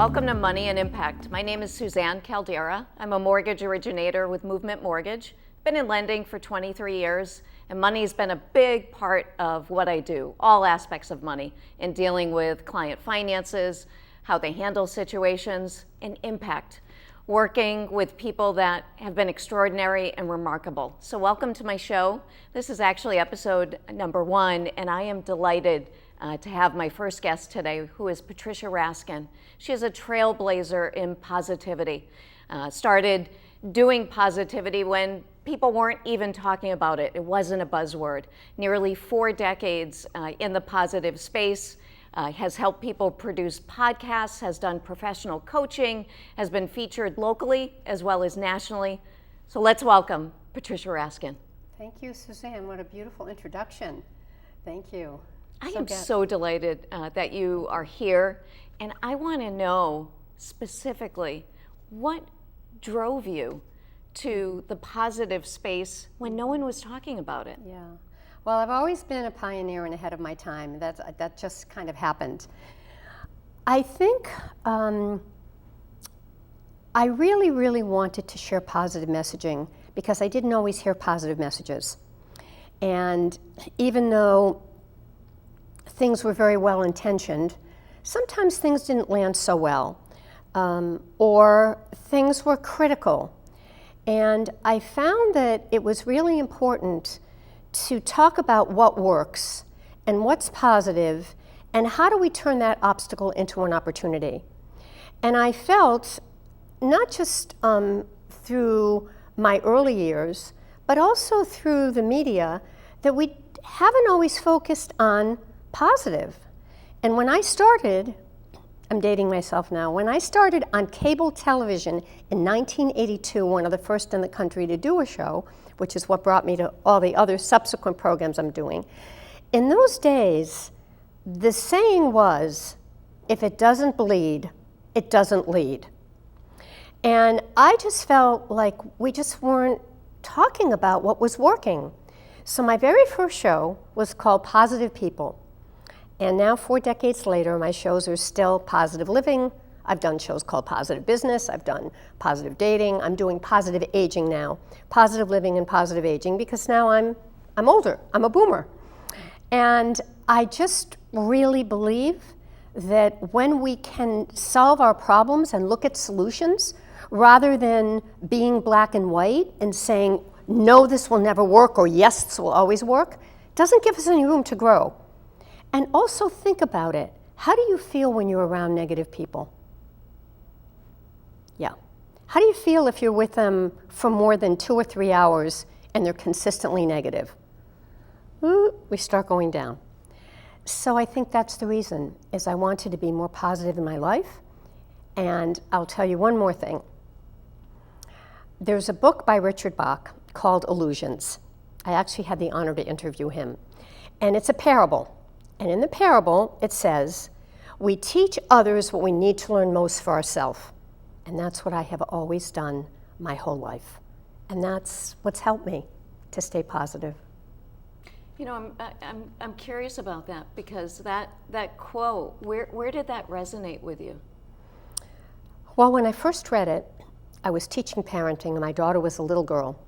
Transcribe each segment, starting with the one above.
Welcome to Money and Impact. My name is Suzanne Caldeira. I'm a mortgage originator with Movement Mortgage. Been in lending for 23 years, and money's been a big part of what I do, all aspects of money, in dealing with client finances, how they handle situations, and impact, working with people that have been extraordinary and remarkable. So welcome to my show. This is actually episode number 1, and I am delighted to have my first guest today, who is Patricia Raskin. She is a trailblazer in positivity. Started doing positivity when people weren't even talking about it. It wasn't a buzzword. Nearly 4 decades in the positive space, has helped people produce podcasts, has done professional coaching, has been featured locally as well as nationally. So let's welcome Patricia Raskin. Thank you, Suzanne. What a beautiful introduction. Thank you. I am so delighted that you are here, and I want to know specifically what drove you to the positive space when no one was talking about it. Yeah. Well, I've always been a pioneer and ahead of my time. That just kind of happened. I think I really wanted to share positive messaging because I didn't always hear positive messages. And even though things were very well intentioned, sometimes things didn't land so well, or things were critical. And I found that it was really important to talk about what works and what's positive and how do we turn that obstacle into an opportunity. And I felt, not just through my early years, but also through the media, that we haven't always focused on positive. And when I started, I'm dating myself now, when I started on cable television in 1982, one of the first in the country to do a show, which is what brought me to all the other subsequent programs I'm doing, in those days, the saying was, if it doesn't bleed, it doesn't lead. And I just felt like we just weren't talking about what was working. So my very first show was called Positive People. And now 4 decades later, my shows are still positive living. I've done shows called Positive Business. I've done positive dating. I'm doing positive aging now, positive living and positive aging, because now I'm older. I'm a boomer. And I just really believe that when we can solve our problems and look at solutions, rather than being black and white and saying, no, this will never work, or yes, this will always work, doesn't give us any room to grow. And also think about it. How do you feel when you're around negative people? Yeah. How do you feel if you're with them for more than 2 or 3 hours and they're consistently negative? We start going down. So I think that's the reason, is I wanted to be more positive in my life. And I'll tell you one more thing. There's a book by Richard Bach called Illusions. I actually had the honor to interview him. And it's a parable. And in the parable, it says, we teach others what we need to learn most for ourselves. And that's what I have always done my whole life. And that's what's helped me to stay positive. You know, I'm curious about that, because that quote, where did that resonate with you? Well, when I first read it, I was teaching parenting, and my daughter was a little girl.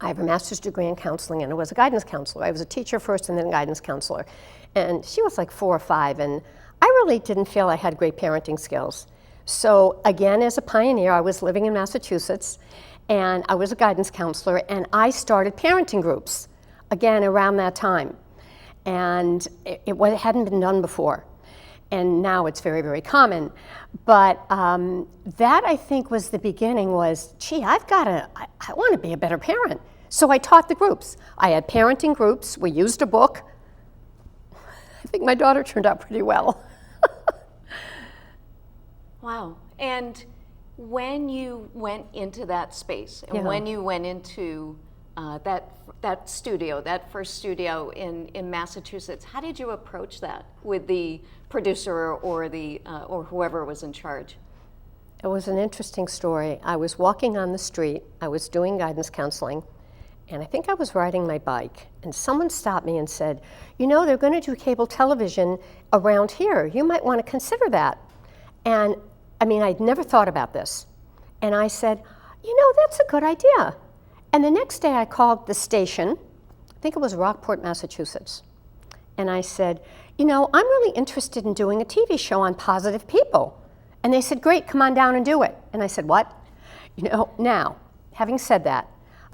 I have a master's degree in counseling, and I was a guidance counselor. I was a teacher first and then a guidance counselor. And she was like 4 or 5, and I really didn't feel I had great parenting skills. So again, as a pioneer, I was living in Massachusetts, and I was a guidance counselor, and I started parenting groups, again, around that time. And it hadn't been done before. And now it's very, very common. But that, I think, was the beginning, was, gee, I want to be a better parent. So I taught the groups. I had parenting groups. We used a book. I think my daughter turned out pretty well. Wow. And when you went into that space, and when you went into that studio, that first studio in Massachusetts, how did you approach that with the producer or whoever was in charge? It was an interesting story. I was walking on the street. I was doing guidance counseling, and I think I was riding my bike, and someone stopped me and said, you know, they're going to do cable television around here. You might want to consider that. And I mean, I'd never thought about this. And I said, you know, that's a good idea. And the next day I called the station, I think it was Rockport, Massachusetts. And I said, you know, I'm really interested in doing a TV show on positive people. And they said, great, come on down and do it. And I said, what? You know, now, having said that,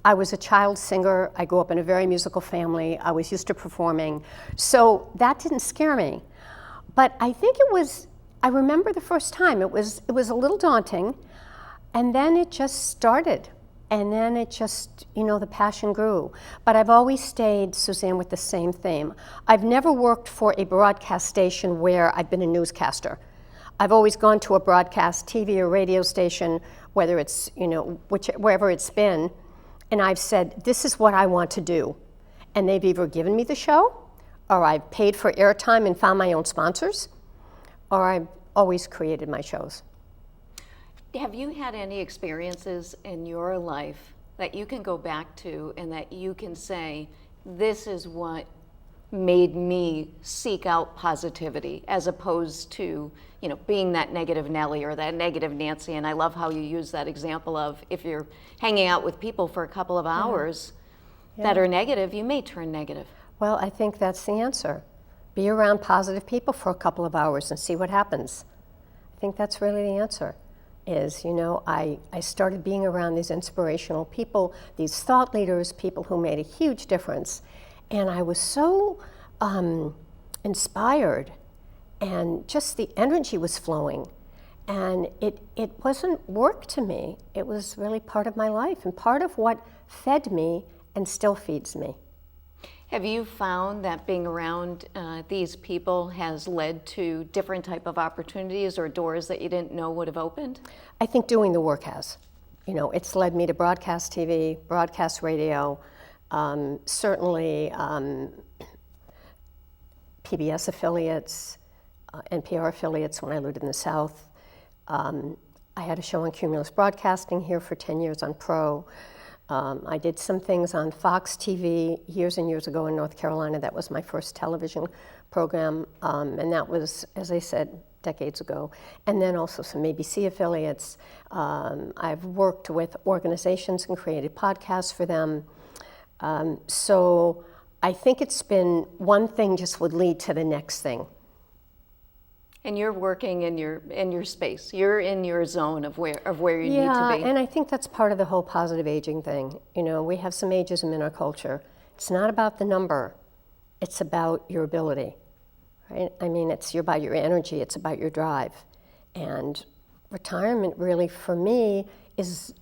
I was a child singer. I grew up in a very musical family. I was used to performing. So that didn't scare me. But I think I remember the first time, it was a little daunting. And then it just started. And then it just, you know, the passion grew. But I've always stayed, Suzanne, with the same theme. I've never worked for a broadcast station where I've been a newscaster. I've always gone to a broadcast TV or radio station, whether it's, you know, wherever it's been, and I've said, this is what I want to do. And they've either given me the show, or I've paid for airtime and found my own sponsors, or I've always created my shows. Have you had any experiences in your life that you can go back to and that you can say, this is what made me seek out positivity, as opposed to, you know, being that negative Nellie or that negative Nancy? And I love how you use that example of, if you're hanging out with people for a couple of hours that are negative, you may turn negative. Well, I think that's the answer. Be around positive people for a couple of hours and see what happens. I think that's really the answer. Is, you know, I started being around these inspirational people, these thought leaders, people who made a huge difference. And I was so inspired, and just the energy was flowing. And it wasn't work to me. It was really part of my life and part of what fed me and still feeds me. Have you found that being around these people has led to different type of opportunities or doors that you didn't know would have opened? I think doing the work has. You know, it's led me to broadcast TV, broadcast radio, certainly PBS affiliates, NPR affiliates when I lived in the South. I had a show on Cumulus Broadcasting here for 10 years on Pro. I did some things on Fox TV years and years ago in North Carolina. That was my first television program, and that was, as I said, decades ago. And then also some ABC affiliates. I've worked with organizations and created podcasts for them. So I think it's been one thing just would lead to the next thing. And you're working in your space. You're in your zone of where you need to be. Yeah, and I think that's part of the whole positive aging thing. You know, we have some ageism in our culture. It's not about the number. It's about your ability, right? I mean, it's about your energy. It's about your drive. And retirement really, for me, is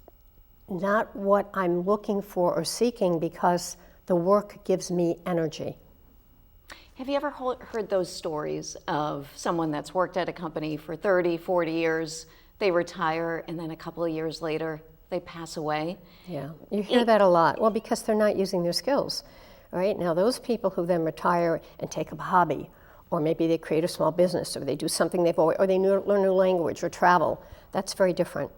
not what I'm looking for or seeking, because the work gives me energy. Have you ever heard those stories of someone that's worked at a company for 30, 40 years, they retire, and then a couple of years later, they pass away? Yeah, you hear that a lot. Well, because they're not using their skills, right? Now, those people who then retire and take up a hobby, or maybe they create a small business, or they do something or they learn a new language or travel, that's very different.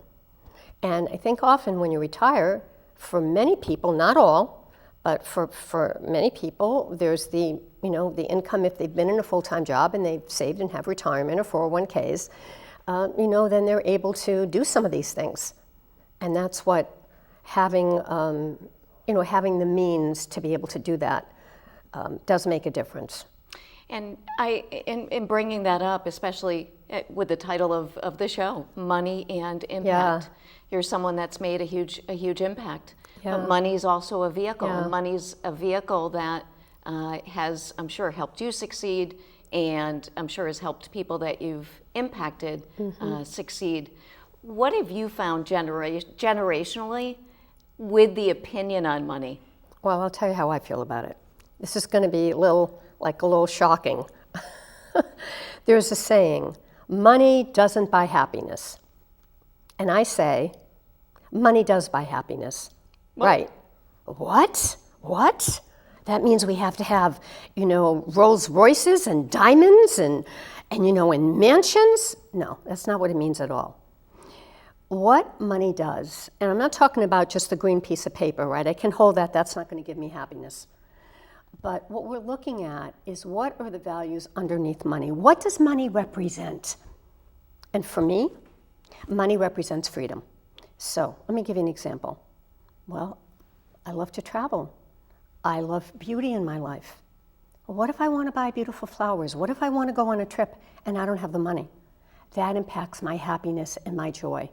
And I think often when you retire, for many people, not all, but for many people, there's the income, if they've been in a full-time job and they've saved and have retirement or 401ks, then they're able to do some of these things. And that's what having the means to be able to do that does make a difference. And in bringing that up, especially with the title of the show, Money and Impact, you're someone that's made a huge impact. Yeah. But money's also a vehicle. Yeah. Money's a vehicle that has, I'm sure, helped you succeed, and I'm sure has helped people that you've impacted succeed. What have you found generationally with the opinion on money? Well, I'll tell you how I feel about it. This is going to be a little shocking. There's a saying, money doesn't buy happiness. And I say, money does buy happiness. What? Right. What? That means we have to have, Rolls Royces and diamonds and mansions? No, that's not what it means at all. What money does, and I'm not talking about just the green piece of paper, right? I can hold that, that's not going to give me happiness. But what we're looking at is, what are the values underneath money? What does money represent? And for me, Money represents freedom. So let me give you an example. Well, I love to travel. I love beauty in my life. Well, what if I want to buy beautiful flowers? What if I want to go on a trip and I don't have the money? That impacts my happiness and my joy.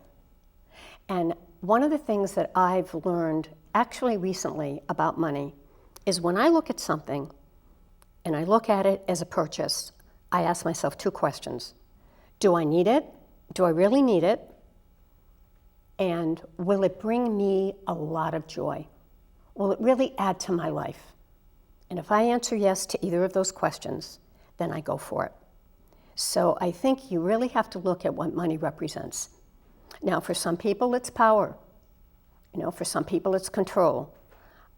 And one of the things that I've learned actually recently about money is when I look at something and I look at it as a purchase, I ask myself two questions. Do I need it? Do I really need it? And will it bring me a lot of joy? Will it really add to my life? And if I answer yes to either of those questions, then I go for it. So I think you really have to look at what money represents. Now, for some people, it's power. For some people, it's control.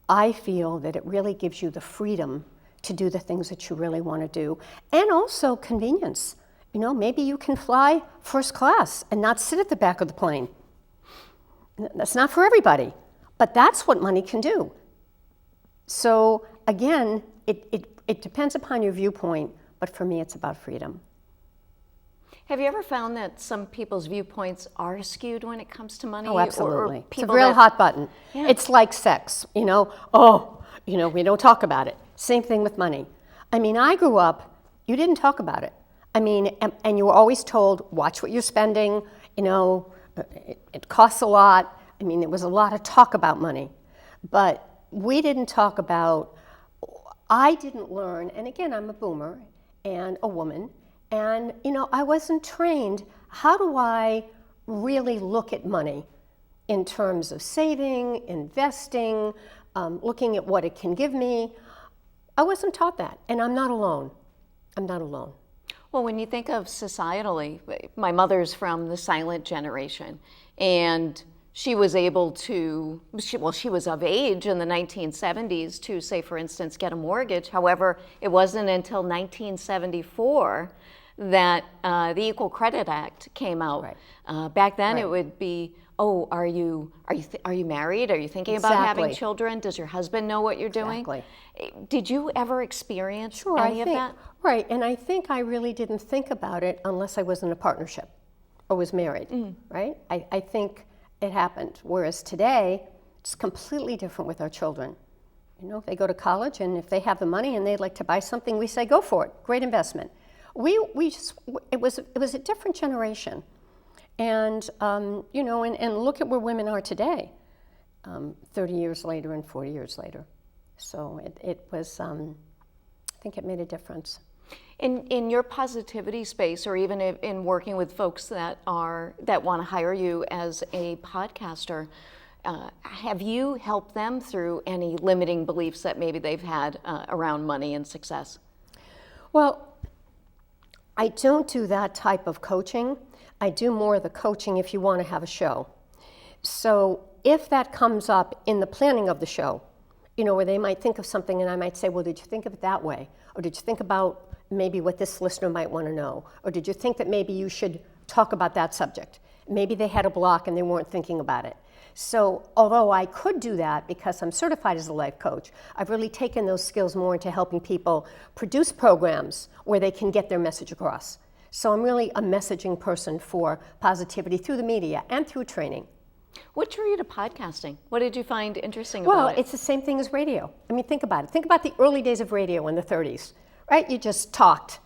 I feel that it really gives you the freedom to do the things that you really want to do, and also convenience. Maybe you can fly first class and not sit at the back of the plane. That's not for everybody, but that's what money can do. So again, it depends upon your viewpoint, but for me, it's about freedom. Have you ever found that some people's viewpoints are skewed when it comes to money? Oh, absolutely. Or it's a real hot button. Yeah. It's like sex, we don't talk about it. Same thing with money. I grew up, you didn't talk about it. And you were always told, watch what you're spending, it costs a lot. There was a lot of talk about money. But we didn't talk about, I didn't learn, and again, I'm a boomer and a woman, and I wasn't trained, how do I really look at money in terms of saving, investing, looking at what it can give me? I wasn't taught that, and I'm not alone. I'm not alone. Well, when you think of societally, my mother's from the silent generation, and she was able to, she was of age in the 1970s to, say, for instance, get a mortgage. However, it wasn't until 1974 that the Equal Credit Act came out. Right. Back then, Right. it would be, oh, are you married? Are you thinking about having children? Does your husband know what you're doing? Exactly. Did you ever experience Sure, any of that? Right, and I think I really didn't think about it unless I was in a partnership or was married, right? I think it happened. Whereas today, it's completely different with our children. If they go to college and if they have the money and they'd like to buy something, we say, go for it, great investment. It was a different generation. And, and look at where women are today, 30 years later and 40 years later. So it was, I think it made a difference. In your positivity space, or even in working with folks that want to hire you as a podcaster, have you helped them through any limiting beliefs that maybe they've had around money and success? Well, I don't do that type of coaching. I do more of the coaching if you want to have a show. So if that comes up in the planning of the show, where they might think of something and I might say, well, did you think of it that way? Or did you think about maybe what this listener might want to know? Or did you think that maybe you should talk about that subject? Maybe they had a block and they weren't thinking about it. So although I could do that because I'm certified as a life coach, I've really taken those skills more into helping people produce programs where they can get their message across. So I'm really a messaging person for positivity through the media and through training. What drew you to podcasting? What did you find interesting about it? Well, it's the same thing as radio. Think about it. Think about the early days of radio in the 30s, right? You just talked.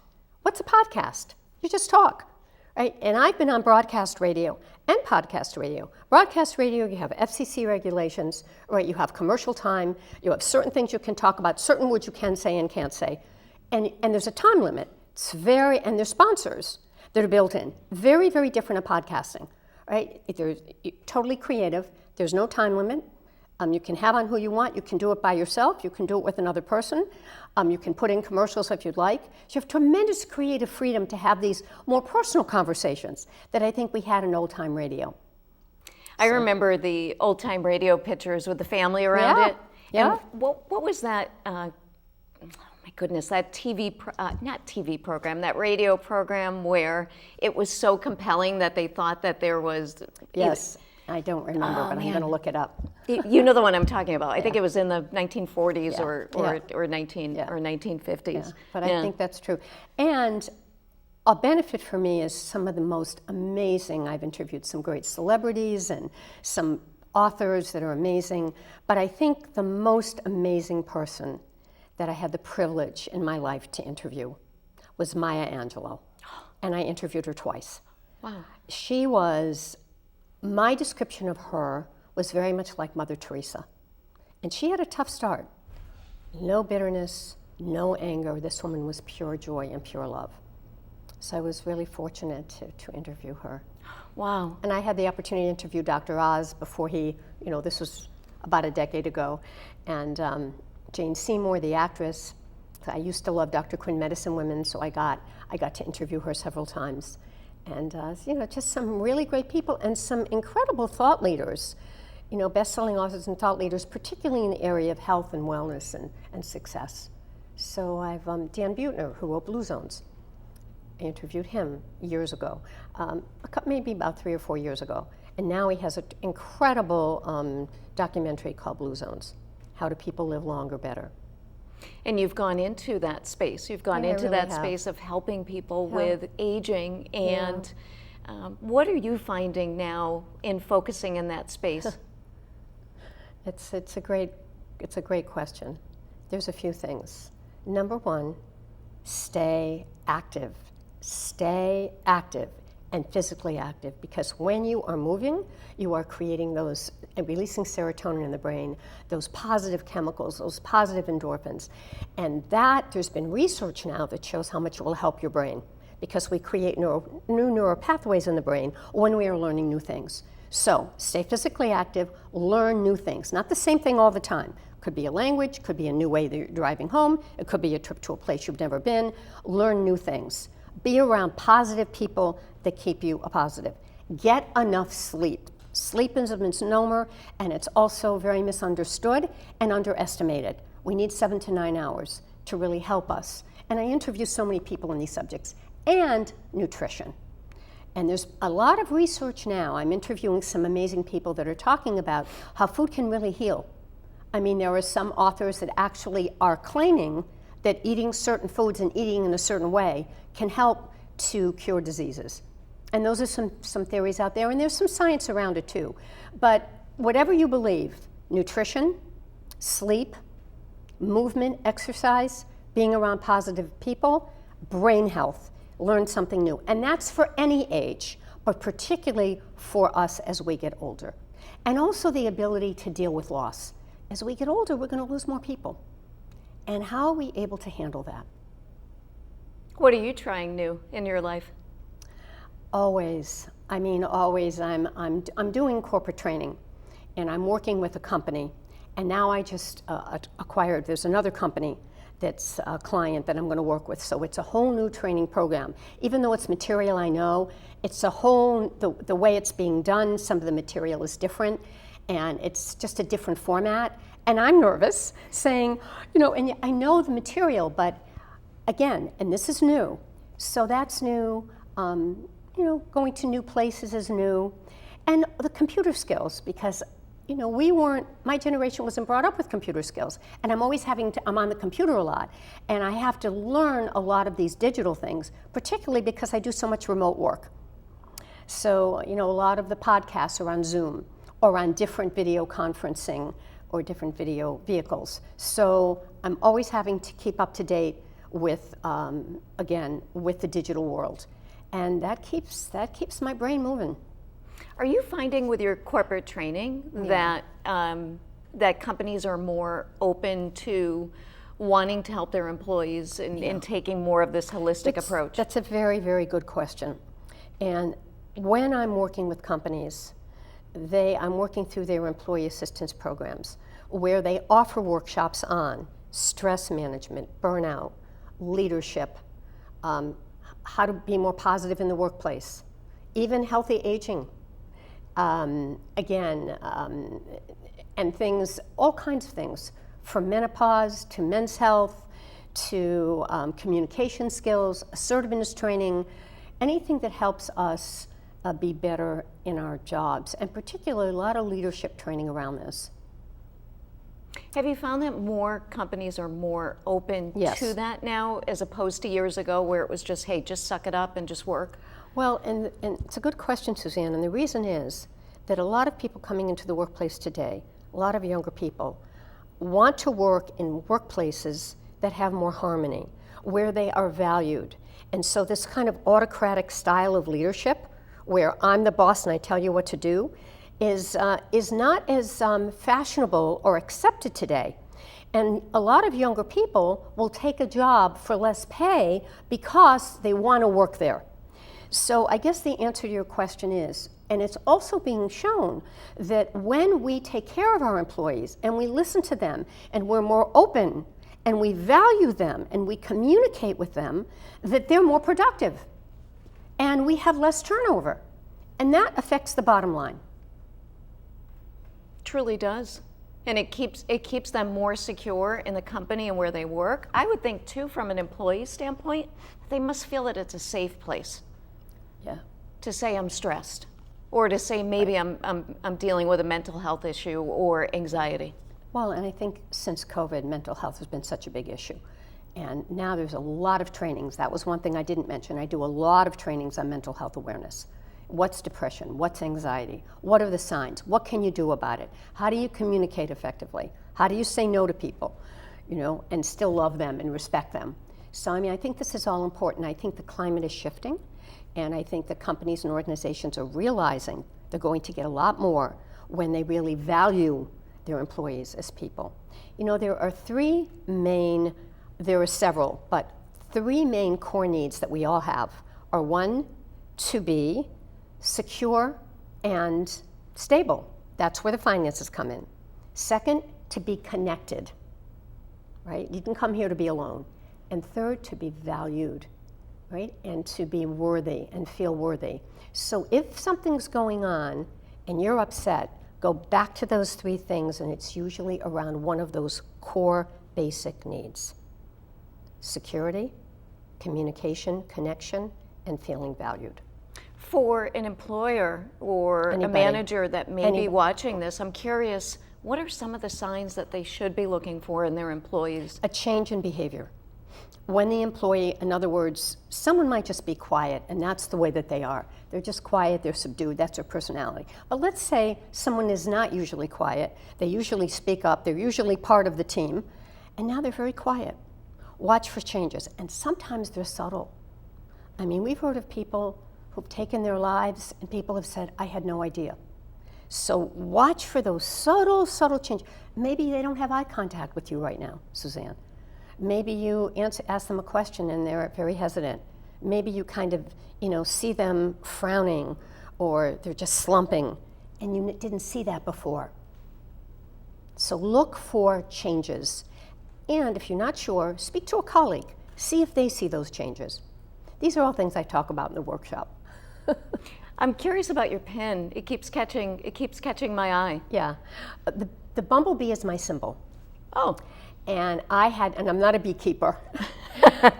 What's a podcast? You just talk, right? And I've been on broadcast radio and podcast radio. Broadcast radio, you have FCC regulations, right? You have commercial time. You have certain things you can talk about, certain words you can say and can't say. And there's a time limit. And there's sponsors that are built in. Very, very different in podcasting, right? They're totally creative. There's no time limit. You can have on who you want. You can do it by yourself. You can do it with another person. You can put in commercials if you'd like. So you have tremendous creative freedom to have these more personal conversations that I think we had in old-time radio. I remember the old-time radio pictures with the family around it. Yeah. And what was that? My goodness, that program, that radio program where it was so compelling that they thought that there was... Yes, I don't remember, but I'm going to look it up. You know the one I'm talking about. I think it was in the 1940s or 1950s. Yeah, but I think that's true. And a benefit for me is some of the most amazing, I've interviewed some great celebrities and some authors that are amazing, but I think the most amazing person that I had the privilege in my life to interview was Maya Angelou, and I interviewed her twice. Wow. She was, my description of her was very much like Mother Teresa, and she had a tough start. No bitterness, no anger. This woman was pure joy and pure love. So I was really fortunate to interview her. Wow. And I had the opportunity to interview Dr. Oz before he, this was about a decade ago. And Jane Seymour, the actress, I used to love Dr. Quinn Medicine Women, so I got to interview her several times. And just some really great people and some incredible thought leaders, best-selling authors and thought leaders, particularly in the area of health and wellness and success. So I've Dan Buettner, who wrote Blue Zones. I interviewed him years ago, maybe about 3 or 4 years ago. And now he has an incredible documentary called Blue Zones, How Do People Live Longer Better? And you've gone into that space. You've gone into really that have. Space of helping people with aging. And what are you finding now in focusing in that space? It's a great question. There's a few things. Number one, stay active. Stay active and physically active, because when you are moving, you are creating those and releasing serotonin in the brain, those positive chemicals, those positive endorphins. And that, there's been research now that shows how much it will help your brain, because we create new neural pathways in the brain when we are learning new things. So stay physically active, learn new things. Not the same thing all the time. Could be a language, could be a new way that you're driving home, it could be a trip to a place you've never been. Learn new things. Be around positive people that keep you positive. Get enough sleep. Sleep is a misnomer, and it's also very misunderstood and underestimated. We need 7 to 9 hours to really help us. And I interview so many people in these subjects. And nutrition. And there's a lot of research now. I'm interviewing some amazing people that are talking about how food can really heal. I mean, there are some authors that actually are claiming that eating certain foods and eating in a certain way can help to cure diseases. And those are some theories out there, and there's some science around it too. But whatever you believe, nutrition, sleep, movement, exercise, being around positive people, brain health, learn something new. And that's for any age, but particularly for us as we get older. And also the ability to deal with loss. As we get older, we're going to lose more people. And how are we able to handle that? What are you trying new in your life? Always. I mean, always. I'm doing corporate training, and I'm working with a company. And now I just acquired, there's another company that's a client that I'm going to work with. So it's a whole new training program. Even though it's material I know, it's a whole, the way it's being done, some of the material is different, and it's just a different format. And I'm nervous saying, and I know the material, but again, and this is new. So that's new. Going to new places is new. And the computer skills, because my generation wasn't brought up with computer skills, and I'm always I'm on the computer a lot, and I have to learn a lot of these digital things, particularly because I do so much remote work. So, a lot of the podcasts are on Zoom or on different video conferencing or different video vehicles. So I'm always having to keep up to date with, with the digital world. And that keeps my brain moving. Are you finding with your corporate training that companies are more open to wanting to help their employees in taking more of this holistic approach? That's a very, very good question. And when I'm working with companies, I'm working through their employee assistance programs, where they offer workshops on stress management, burnout, leadership, how to be more positive in the workplace, even healthy aging. And things, all kinds of things, from menopause to men's health to communication skills, assertiveness training, anything that helps us be better in our jobs, and particularly a lot of leadership training around this. Have you found that more companies are more open Yes. to that now, as opposed to years ago where it was just, hey, just suck it up and just work? Well, and it's a good question, Suzanne, and the reason is that a lot of people coming into the workplace today, a lot of younger people, want to work in workplaces that have more harmony, where they are valued. And so this kind of autocratic style of leadership, where I'm the boss and I tell you what to do, is not as fashionable or accepted today. And a lot of younger people will take a job for less pay because they want to work there. So I guess the answer to your question is, and it's also being shown, that when we take care of our employees and we listen to them and we're more open and we value them and we communicate with them, that they're more productive and we have less turnover. And that affects the bottom line. Truly does. And it keeps them more secure in the company and where they work. I would think too, from an employee standpoint, they must feel that it's a safe place. Yeah. To say I'm stressed, or to say maybe I'm dealing with a mental health issue or anxiety. Well, and I think since COVID, mental health has been such a big issue. And now there's a lot of trainings. That was one thing I didn't mention. I do a lot of trainings on mental health awareness. What's depression? What's anxiety? What are the signs? What can you do about it? How do you communicate effectively? How do you say no to people, and still love them and respect them? So, I think this is all important. I think the climate is shifting, and I think the companies and organizations are realizing they're going to get a lot more when they really value their employees as people. There are several, but three main core needs that we all have are: one, to be secure and stable. That's where the finances come in. Second, to be connected, right? You can come here to be alone. And third, to be valued, right? And to be worthy and feel worthy. So if something's going on and you're upset, go back to those three things, and it's usually around one of those core basic needs: security, communication, connection, and feeling valued. For an employer or a manager that may be watching this, I'm curious, what are some of the signs that they should be looking for in their employees? A change in behavior. When the employee, in other words, someone might just be quiet, and that's the way that they are. They're just quiet, they're subdued, that's their personality. But let's say someone is not usually quiet, they usually speak up, they're usually part of the team, and now they're very quiet. Watch for changes, and sometimes they're subtle. We've heard of people who've taken their lives, and people have said, I had no idea. So watch for those subtle changes. Maybe they don't have eye contact with you right now, Suzanne. Maybe you ask them a question and they're very hesitant. Maybe you kind of, see them frowning, or they're just slumping, and you didn't see that before. So look for changes. And if you're not sure, speak to a colleague. See if they see those changes. These are all things I talk about in the workshop. I'm curious about your pen. It keeps catching my eye. Yeah. The bumblebee is my symbol. Oh. And I'm not a beekeeper.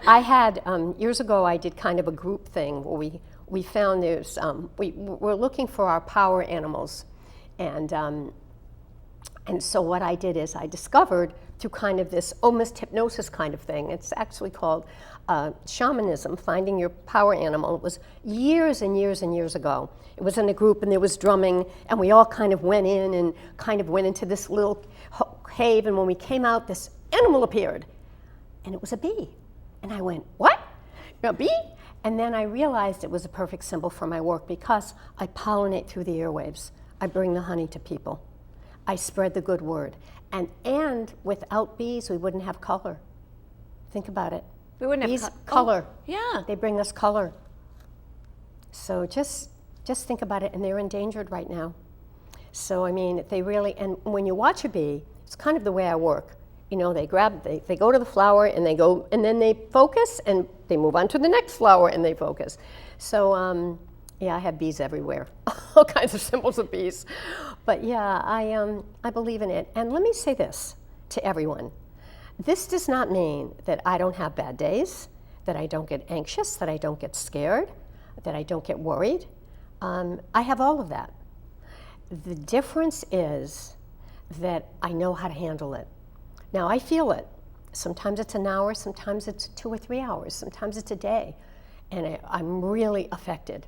I had, years ago, I did kind of a group thing where we found we're looking for our power animals. And so what I did is I discovered through kind of this almost hypnosis kind of thing, it's actually called shamanism, finding your power animal. It was years and years and years ago. It was in a group and there was drumming, and we all kind of went in and kind of went into this little cave, and when we came out, this animal appeared, and it was a bee. And I went, what? A bee? And then I realized it was a perfect symbol for my work because I pollinate through the airwaves. I bring the honey to people. I spread the good word. And without bees, we wouldn't have color. Think about it. We wouldn't bees, have color. Oh, yeah. They bring us color. So just think about it, and they're endangered right now. So they really, and when you watch a bee, it's kind of the way I work. They go to the flower and they go, and then they focus and they move on to the next flower and they focus. So I have bees everywhere, all kinds of symbols of bees. But yeah, I believe in it. And let me say this to everyone. This does not mean that I don't have bad days, that I don't get anxious, that I don't get scared, that I don't get worried. I have all of that. The difference is that I know how to handle it. Now I feel it. Sometimes it's an hour, sometimes it's 2 or 3 hours, sometimes it's a day, and I'm really affected.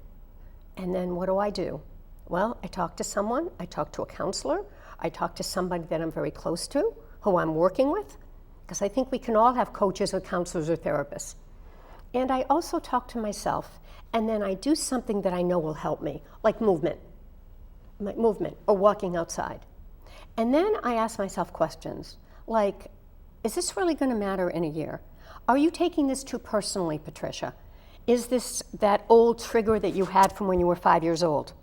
And then what do? Well, I talk to someone, I talk to a counselor, I talk to somebody that I'm very close to, who I'm working with, because I think we can all have coaches or counselors or therapists. And I also talk to myself, and then I do something that I know will help me, like movement or walking outside. And then I ask myself questions like, is this really going to matter in a year? Are you taking this too personally, Patricia? Is this that old trigger that you had from when you were 5 years old?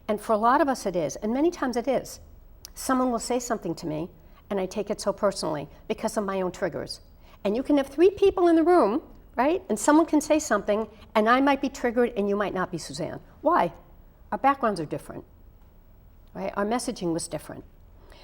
And for a lot of us it is, and many times it is. Someone will say something to me, and I take it so personally because of my own triggers. And you can have 3 people in the room, right? And someone can say something, and I might be triggered, and you might not be, Suzanne. Why? Our backgrounds are different, right? Our messaging was different.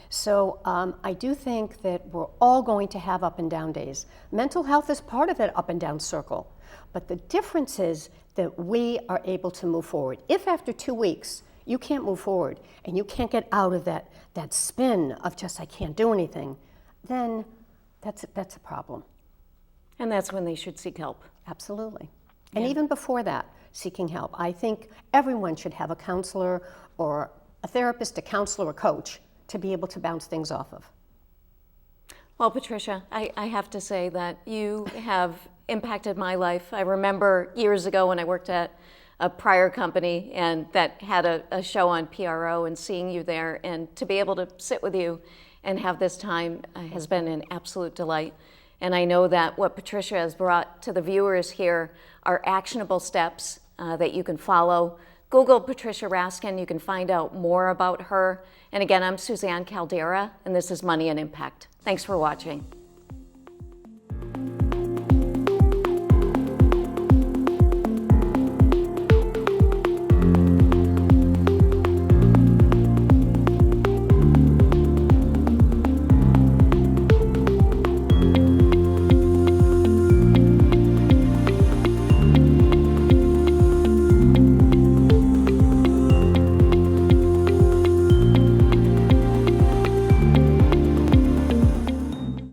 So I do think that we're all going to have up and down days. Mental health is part of that up and down circle. But the difference is that we are able to move forward. If after 2 weeks you can't move forward and you can't get out of that spin of just I can't do anything, then that's a problem. And that's when they should seek help. Absolutely. And even before that, seeking help. I think everyone should have a counselor or a therapist, a counselor, a coach to be able to bounce things off of. Well, Patricia, I have to say that you have impacted my life. I remember years ago when I worked at a prior company and that had a show on PRO, and seeing you there and to be able to sit with you and have this time has been an absolute delight. And I know that what Patricia has brought to the viewers here are actionable steps that you can follow. Google Patricia Raskin, you can find out more about her. And again, I'm Suzanne Caldeira, and this is Money and Impact. Thanks for watching.